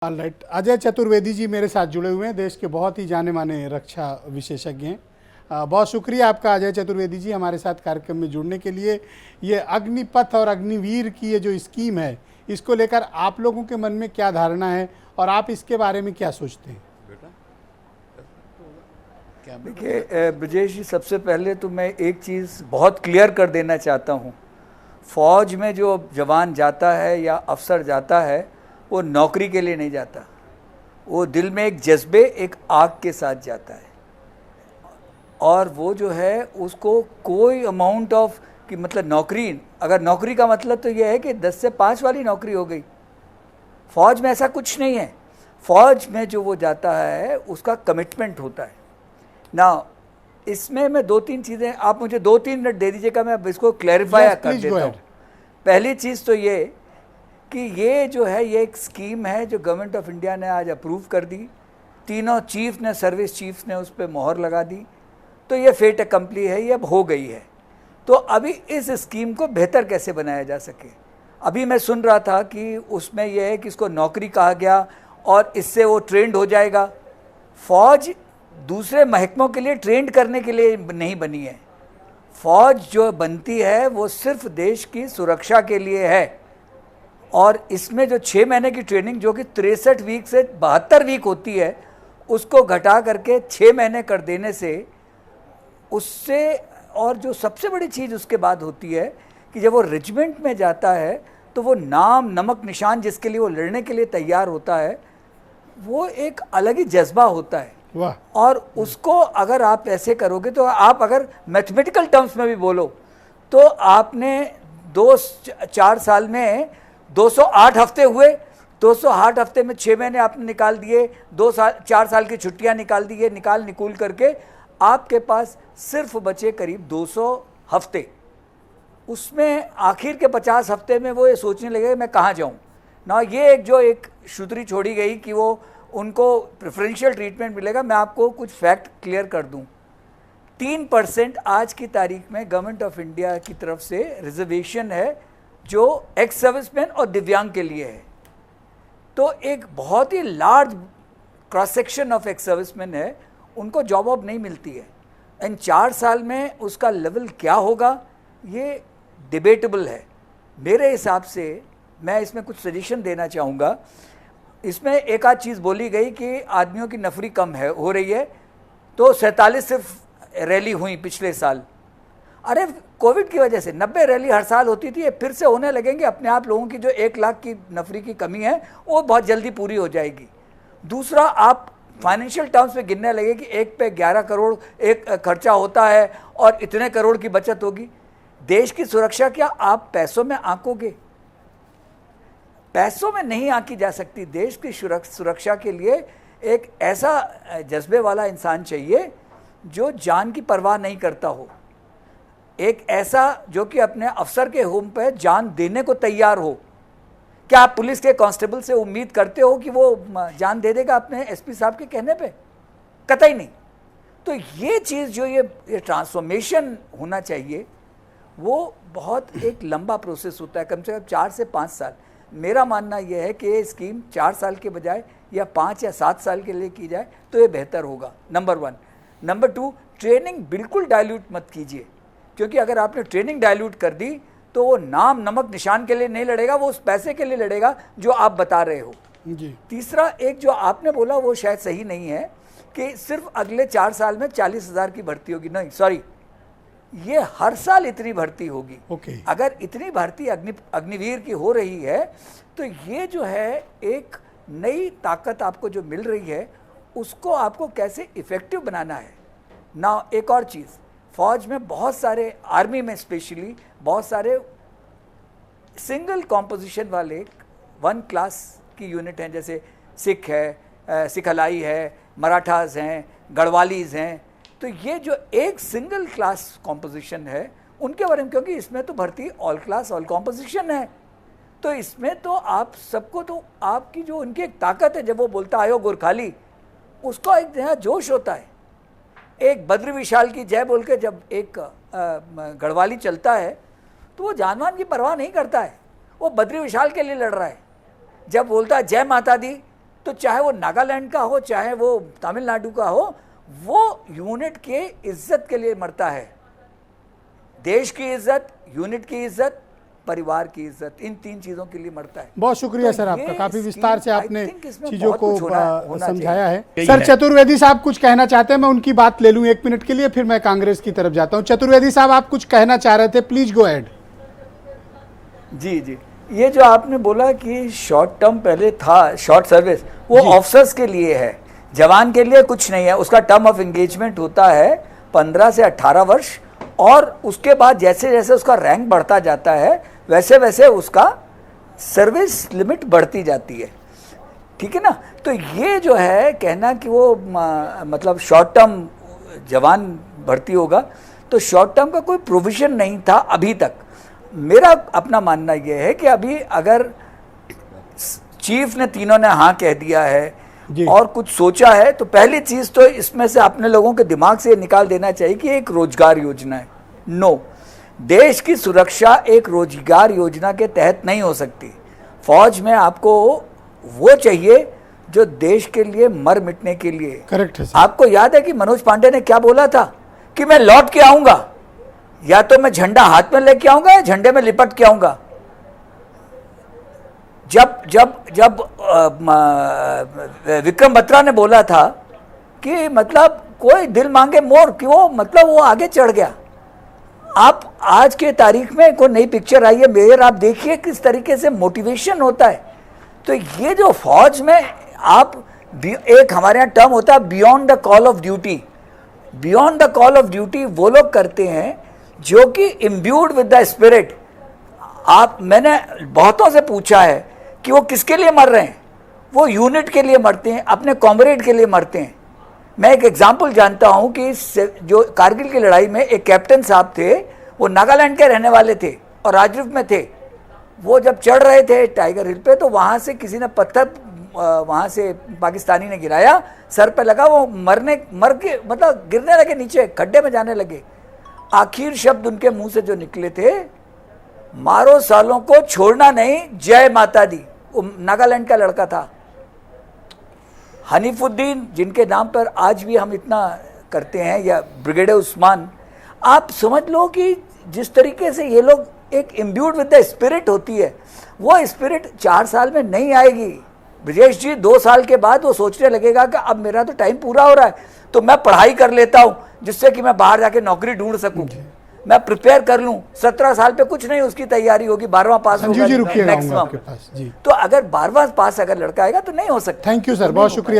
Alright, Ajay Chaturvedi ji मेरे साथ जुड़े हुए हैं, देश के बहुत ही जाने माने रक्षा विशेषज्ञ हैं। बहुत शुक्रिया आपका अजय चतुर्वेदी जी हमारे साथ कार्यक्रम में जुड़ने के लिए। ये अग्निपथ और अग्निवीर की ये जो स्कीम है, इसको लेकर आप लोगों के मन में क्या धारणा है और आप इसके बारे में क्या सोचते हैं? देखिए ब्रजेश जी, सबसे पहले तो मैं एक चीज़ बहुत क्लियर कर देना चाहता हूँ। फ़ौज में जो जवान जाता है या अफसर जाता है, वो नौकरी के लिए नहीं जाता। वो दिल में एक जज्बे, एक आग के साथ जाता है। और वो जो है उसको कोई अमाउंट ऑफ कि मतलब नौकरी, अगर नौकरी का मतलब तो ये है कि 10 से 5 वाली नौकरी हो गई। फ़ौज में ऐसा कुछ नहीं है। फ़ौज में जो वो जाता है उसका कमिटमेंट होता है ना। इसमें मैं 2-3 चीज़ें, आप मुझे 2-3 मिनट दे दीजिएगा, मैं इसको क्लैरिफाई कर देता हूँ। पहली चीज़ तो ये कि ये जो है ये एक स्कीम है जो गवर्नमेंट ऑफ इंडिया ने आज अप्रूव कर दी। तीनों चीफ ने, सर्विस चीफ्स ने उस पर मोहर लगा दी। तो ये फेट अकम्पली है, ये अब हो गई है। तो अभी इस स्कीम को बेहतर कैसे बनाया जा सके। अभी मैं सुन रहा था कि उसमें यह है कि इसको नौकरी कहा गया और इससे वो ट्रेंड हो जाएगा। फ़ौज दूसरे महकमों के लिए ट्रेंड करने के लिए नहीं बनी है। फ़ौज जो बनती है वो सिर्फ देश की सुरक्षा के लिए है। और इसमें जो 6 महीने की ट्रेनिंग, जो कि 63 वीक से 72 वीक होती है, उसको घटा करके 6 महीने कर देने से, उससे और जो सबसे बड़ी चीज़ उसके बाद होती है कि जब वो रेजिमेंट में जाता है तो वो नाम नमक निशान जिसके लिए वो लड़ने के लिए तैयार होता है, वो एक अलग ही जज्बा होता है। और उसको अगर आप ऐसे करोगे तो आप अगर मैथमेटिकल टर्म्स में भी बोलो तो आपने 4 साल में 208 हफ्ते हुए। 208 हफ्ते में 6 महीने आपने निकाल दिए, 4 साल की छुट्टियां निकाल दी, निकाल करके आपके पास सिर्फ बचे करीब 200 हफ्ते। उसमें आखिर के 50 हफ्ते में वो ये सोचने लगे मैं कहाँ जाऊँ ना। ये एक सूत्री छोड़ी गई कि वो उनको प्रेफरेंशियल ट्रीटमेंट मिलेगा। मैं आपको कुछ फैक्ट क्लियर कर दूं। 3% आज की तारीख में गवर्नमेंट ऑफ इंडिया की तरफ से रिजर्वेशन है जो एक्स सर्विसमैन और दिव्यांग के लिए है। तो एक बहुत ही large cross section of ex serviceman है, उनको जॉब वॉब नहीं मिलती है। इन 4 साल में उसका लेवल क्या होगा ये डिबेटेबल है। मेरे हिसाब से मैं इसमें कुछ सजेशन देना चाहूँगा। इसमें एक आध चीज़ बोली गई कि आदमियों की नफरी कम है, हो रही है। तो 47 सिर्फ रैली हुई पिछले साल। अरे कोविड की वजह से 90 रैली हर साल होती थी, ये फिर से होने लगेंगे अपने आप। लोगों की जो 1 लाख की नफरी की कमी है वो बहुत जल्दी पूरी हो जाएगी। दूसरा, आप फाइनेंशियल टर्म्स में गिनने लगे कि एक पे 11 करोड़ एक खर्चा होता है और इतने करोड़ की बचत होगी। देश की सुरक्षा क्या आप पैसों में आंकोगे? पैसों में नहीं आंकी जा सकती। देश की सुरक्षा के लिए एक ऐसा जज्बे वाला इंसान चाहिए जो जान की परवाह नहीं करता हो। एक ऐसा जो कि अपने अफसर के होम पे जान देने को तैयार हो। क्या आप पुलिस के कांस्टेबल से उम्मीद करते हो कि वो जान दे देगा अपने एसपी साहब के कहने पे? कतई नहीं। तो ये चीज़ जो ये ट्रांसफॉर्मेशन होना चाहिए, वो बहुत एक लंबा प्रोसेस होता है, कम से कम 4 से 5 साल। मेरा मानना यह है कि ये स्कीम 4 साल के बजाय या 5 या 7 साल के लिए की जाए तो ये बेहतर होगा, नंबर 1। नंबर 2, ट्रेनिंग बिल्कुल डाइल्यूट मत कीजिए, क्योंकि अगर आपने ट्रेनिंग डाइल्यूट कर दी तो वो नाम नमक निशान के लिए नहीं लड़ेगा, वो उस पैसे के लिए लड़ेगा जो आप बता रहे हो जी। तीसरा, एक जो आपने बोला वो शायद सही नहीं है कि सिर्फ अगले 4 साल में 40,000 की भर्ती होगी। नहीं, सॉरी, ये हर साल इतनी भर्ती होगी। अगर इतनी भर्ती अग्निवीर की हो रही है तो ये जो है एक नई ताकत आपको जो मिल रही है, उसको आपको कैसे इफेक्टिव बनाना है ना। एक और चीज़, फौज में बहुत सारे, आर्मी में स्पेशली बहुत सारे सिंगल कॉम्पोजिशन वाले 1 क्लास की यूनिट हैं, जैसे सिख है, सिख अलाई है, मराठास हैं, गढ़वालीज हैं। तो ये जो एक सिंगल क्लास कॉम्पोजिशन है उनके बारे में, क्योंकि इसमें तो भर्ती ऑल क्लास ऑल कॉम्पोजिशन है, तो इसमें तो आप सबको, तो आपकी जो उनकी एक ताकत है, जब वो बोलता आयो गोरखाली, उसका एक नया जोश होता है। एक बद्र विशाल की जय बोल के जब एक गढ़वाली चलता है तो वो जानवान की परवाह नहीं करता है, वो बद्री विशाल के लिए लड़ रहा है। जब बोलता है जय माता दी तो चाहे वो नागालैंड का हो, चाहे वो तमिलनाडु का हो, वो यूनिट के इज्जत के लिए मरता है। देश की इज्जत, यूनिट की इज्जत, परिवार की इज्जत, इन 3 चीजों के लिए मरता है। बहुत शुक्रिया तो सर आपका, ये काफी विस्तार से I आपने think इसमें चीजों बहुत को कुछ होना समझाया है। यही सर है। चतुर्वेदी साहब कुछ कहना चाहते हैं, मैं उनकी बात ले लूं 1 मिनट के लिए, फिर मैं कांग्रेस की तरफ जाता हूं। चतुर्वेदी साहब आप कुछ कहना चाह रहे थे, प्लीज गो एड। जी जी, ये जो आपने बोला कि शॉर्ट टर्म पहले था, शॉर्ट सर्विस, वो ऑफिसर्स के लिए है, जवान के लिए कुछ नहीं है। उसका टर्म ऑफ एंगेजमेंट होता है 15 से 18 वर्ष, और उसके बाद जैसे जैसे उसका रैंक बढ़ता जाता है वैसे वैसे उसका सर्विस लिमिट बढ़ती जाती है, ठीक है ना। तो ये जो है कहना कि वो मतलब शॉर्ट टर्म जवान भर्ती होगा, तो शॉर्ट टर्म का कोई प्रोविजन नहीं था अभी तक। मेरा अपना मानना यह है कि अभी अगर चीफ ने, तीनों ने हाँ कह दिया है और कुछ सोचा है, तो पहली चीज तो इसमें से अपने लोगों के दिमाग से निकाल देना चाहिए कि एक रोजगार योजना है। नो, देश की सुरक्षा एक रोजगार योजना के तहत नहीं हो सकती। फौज में आपको वो चाहिए जो देश के लिए मर मिटने के लिए। करेक्ट है सर। आपको याद है कि मनोज पांडे ने क्या बोला था कि मैं लौट के आऊंगा, या तो मैं झंडा हाथ में लेके आऊंगा या झंडे में लिपट के आऊंगा। जब जब जब विक्रम बत्रा ने बोला था कि मतलब कोई दिल मांगे मोर, कि वो मतलब वो आगे चढ़ गया। आप आज के तारीख में कोई नई पिक्चर आई है मेयर, आप देखिए किस तरीके से मोटिवेशन होता है। तो ये जो फौज में आप, एक हमारे यहाँ टर्म होता है beyond the call of duty. Beyond the call of duty वो लोग करते हैं जो कि इम्ब्यूड विद द स्पिरिट। मैंने बहुतों से पूछा है कि वो किसके लिए मर रहे हैं। वो यूनिट के लिए मरते हैं, अपने कॉमरेड के लिए मरते हैं। मैं एक एग्जाम्पल जानता हूं कि जो कारगिल की लड़ाई में एक कैप्टन साहब थे, वो नागालैंड के रहने वाले थे और राजरूप में थे। वो जब चढ़ रहे थे टाइगर हिल पे, तो वहां से किसी ने पत्थर वहां से पाकिस्तानी ने गिराया, सर पे लगा, वो मर के मतलब गिरने लगे, नीचे खड्डे में जाने लगे। आखिर शब्द उनके मुंह से जो निकले थे, मारो सालों को, छोड़ना नहीं, जय माता दी। वो नागालैंड का लड़का था। हनीफुद्दीन, जिनके नाम पर आज भी हम इतना करते हैं, या ब्रिगेडियर उस्मान, आप समझ लो कि जिस तरीके से ये लोग, एक इम्ब्यूड विद द स्पिरिट होती है, वो स्पिरिट 4 साल में नहीं आएगी। ब्रजेश जी 2 साल के बाद वो सोचने लगेगा कि अब मेरा तो टाइम पूरा हो रहा है, तो मैं पढ़ाई कर लेता हूँ जिससे कि मैं बाहर जाके नौकरी ढूंढ सकूं, मैं प्रिपेयर कर लूं। 17 साल पे कुछ नहीं, उसकी तैयारी होगी, 12वां पास होगा मैक्सिमम। तो अगर 12वां पास अगर लड़का आएगा तो नहीं हो सकता। थैंक यू सर, बहुत शुक्रिया।